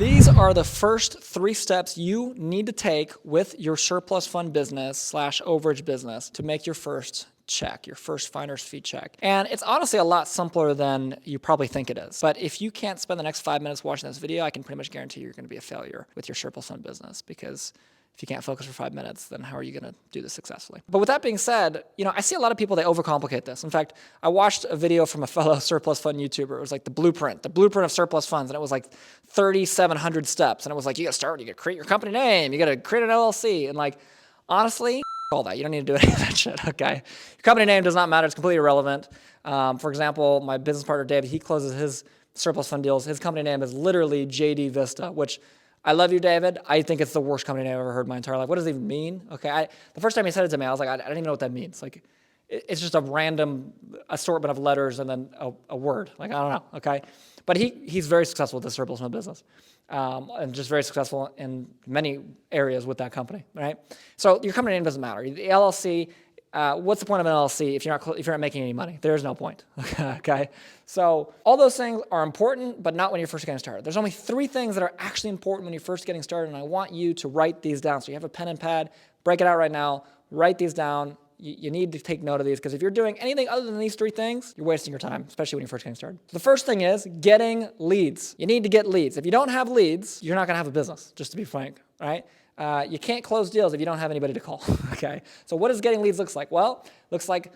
These are the first 3 steps you need to take with your surplus fund business / overage business to make your first check, your first finder's fee check. And it's honestly a lot simpler than you probably think it is. But if you can't spend the next 5 minutes watching this video, I can pretty much guarantee you're going to be a failure with your surplus fund business, because if you can't focus for 5 minutes, then how are you going to do this successfully? But with that being said, I see a lot of people, they overcomplicate this. In fact, I watched a video from a fellow surplus fund YouTuber. It was like the blueprint of surplus funds. And it was like 3,700 steps. And it was like, you got to start, you got to create your company name, you got to create an LLC. And like, honestly, all that. You don't need to do any of that shit, okay? Your company name does not matter. It's completely irrelevant. For example, my business partner, David, he closes his surplus fund deals. His company name is literally JD Vista, which I love you, David. I think it's the worst company name I've ever heard in my entire life. What does it even mean? Okay, the first time he said it to me, I was like, I don't even know what that means. Like, it's just a random assortment of letters and then a word. Like, I don't know, okay? But he's very successful with the surplus fund business. And just very successful in many areas with that company, right? So your company name doesn't matter. The LLC, what's the point of an LLC if you're not making any money? There's no point, okay? So all those things are important, but not when you're first getting started. There's only 3 things that are actually important when you're first getting started, and I want you to write these down. So you have a pen and pad, break it out right now, write these down. You need to take note of these, because if you're doing anything other than these 3 things, you're wasting your time, especially when you're first getting started. So the first thing is getting leads. You need to get leads. If you don't have leads, you're not going to have a business, just to be frank, right? You can't close deals if you don't have anybody to call, okay? So what does getting leads look like? Well, looks like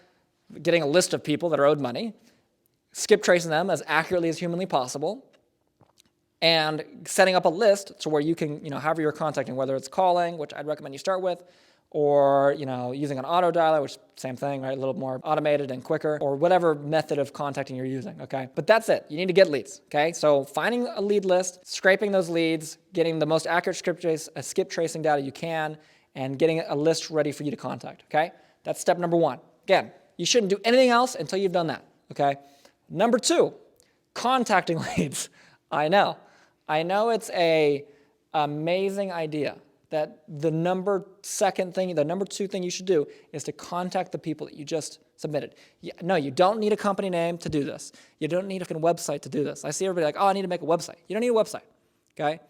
getting a list of people that are owed money, skip tracing them as accurately as humanly possible, and setting up a list to where you can, however you're contacting, whether it's calling, which I'd recommend you start with, or using an auto dialer, which same thing, right? A little more automated and quicker, or whatever method of contacting you're using, okay? But that's it. You need to get leads, okay? So finding a lead list, scraping those leads, getting the most accurate skip tracing data you can, and getting a list ready for you to contact, okay? That's step number 1. Again, you shouldn't do anything else until you've done that, okay? Number 2, contacting leads. I know it's a amazing idea that the number 2 thing you should do is to contact the people that you just submitted. No, you don't need a company name to do this. You don't need a website to do this. I see everybody like, oh, I need to make a website. You don't need a website, okay?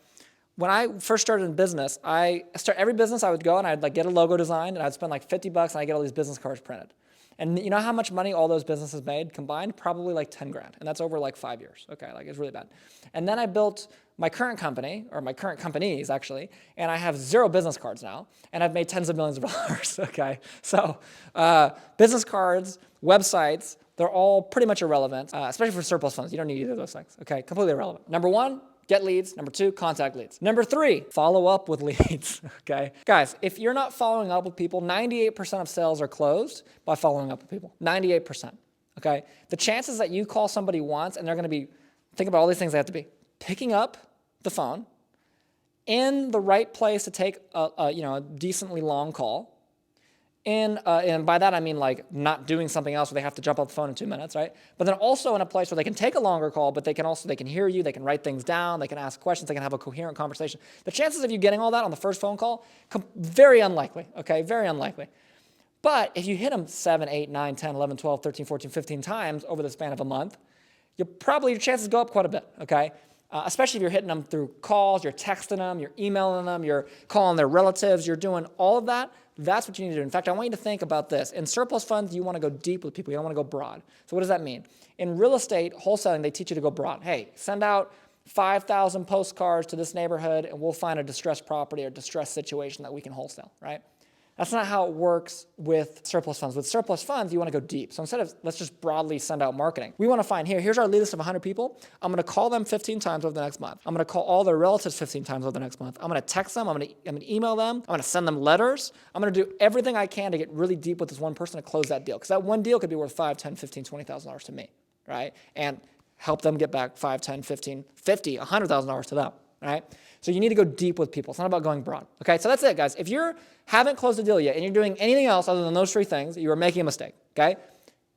When I first started in business, every business I would go and I'd like get a logo designed, and I'd spend like $50 and I'd get all these business cards printed. And you know how much money all those businesses made combined? Probably like 10 grand. And that's over like 5 years. Okay, like it's really bad. And then I built my current company, or my current companies actually, and I have 0 business cards now, and I've made tens of millions of dollars, okay? So business cards, websites, they're all pretty much irrelevant, especially for surplus funds. You don't need either of those things, okay? Completely irrelevant. Number 1, get leads. Number 2, contact leads. Number 3, follow up with leads, okay? Guys, if you're not following up with people, 98% of sales are closed by following up with people, 98%, okay? The chances that you call somebody once and they're gonna be, think about all these things they have to be, picking up the phone, in the right place to take a decently long call, and by that I mean like not doing something else where they have to jump off the phone in 2 minutes, right? But then also in a place where they can take a longer call, but they can hear you, they can write things down, they can ask questions, they can have a coherent conversation. The chances of you getting all that on the first phone call, very unlikely, okay? Very unlikely. But if you hit them 7, 8, 9, 10, 11, 12, 13, 14, 15 times over the span of a month, your chances go up quite a bit, okay? Especially if you're hitting them through calls, you're texting them, you're emailing them, you're calling their relatives, you're doing all of that. That's what you need to do. In fact, I want you to think about this. In surplus funds, you want to go deep with people. You don't want to go broad. So what does that mean? In real estate wholesaling, they teach you to go broad. Hey, send out 5,000 postcards to this neighborhood, and we'll find a distressed property or distressed situation that we can wholesale, right? That's not how it works with surplus funds. With surplus funds, you want to go deep. So instead of, let's just broadly send out marketing, we want to find here's our lead list of 100 people. I'm going to call them 15 times over the next month. I'm going to call all their relatives 15 times over the next month. I'm going to text them. I'm going to email them. I'm going to send them letters. I'm going to do everything I can to get really deep with this one person to close that deal. Because that one deal could be worth 5, 10, 15, $20,000 to me, right? And help them get back 5, 10, 15, 50, $100,000 to them, right? So you need to go deep with people. It's not about going broad. Okay, so that's it, guys. If you haven't closed a deal yet and you're doing anything else other than those 3 things, you are making a mistake, okay?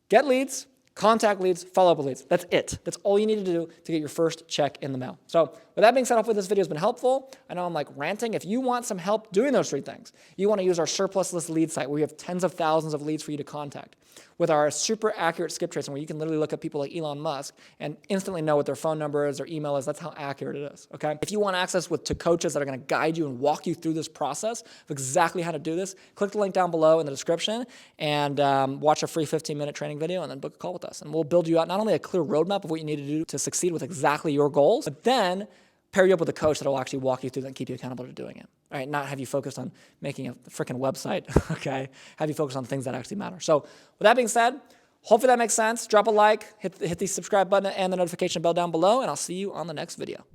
Get leads, contact leads, follow up with leads. That's it. That's all you need to do to get your first check in the mail. So with that being said, hopefully this video has been helpful. I know I'm like ranting. If you want some help doing those 3 things, you want to use our surplus list lead site where we have tens of thousands of leads for you to contact, with our super accurate skip tracing where you can literally look at people like Elon Musk and instantly know what their phone number is, their email is. That's how accurate it is, okay? If you want access to coaches that are going to guide you and walk you through this process of exactly how to do this, click the link down below in the description and watch a free 15-minute training video and then book a call with us. And we'll build you out not only a clear roadmap of what you need to do to succeed with exactly your goals, but then pair you up with a coach that will actually walk you through that and keep you accountable to doing it. All right, not have you focused on making a freaking website, okay? Have you focus on things that actually matter. So with that being said, hopefully that makes sense. Drop a like, hit the subscribe button and the notification bell down below, and I'll see you on the next video.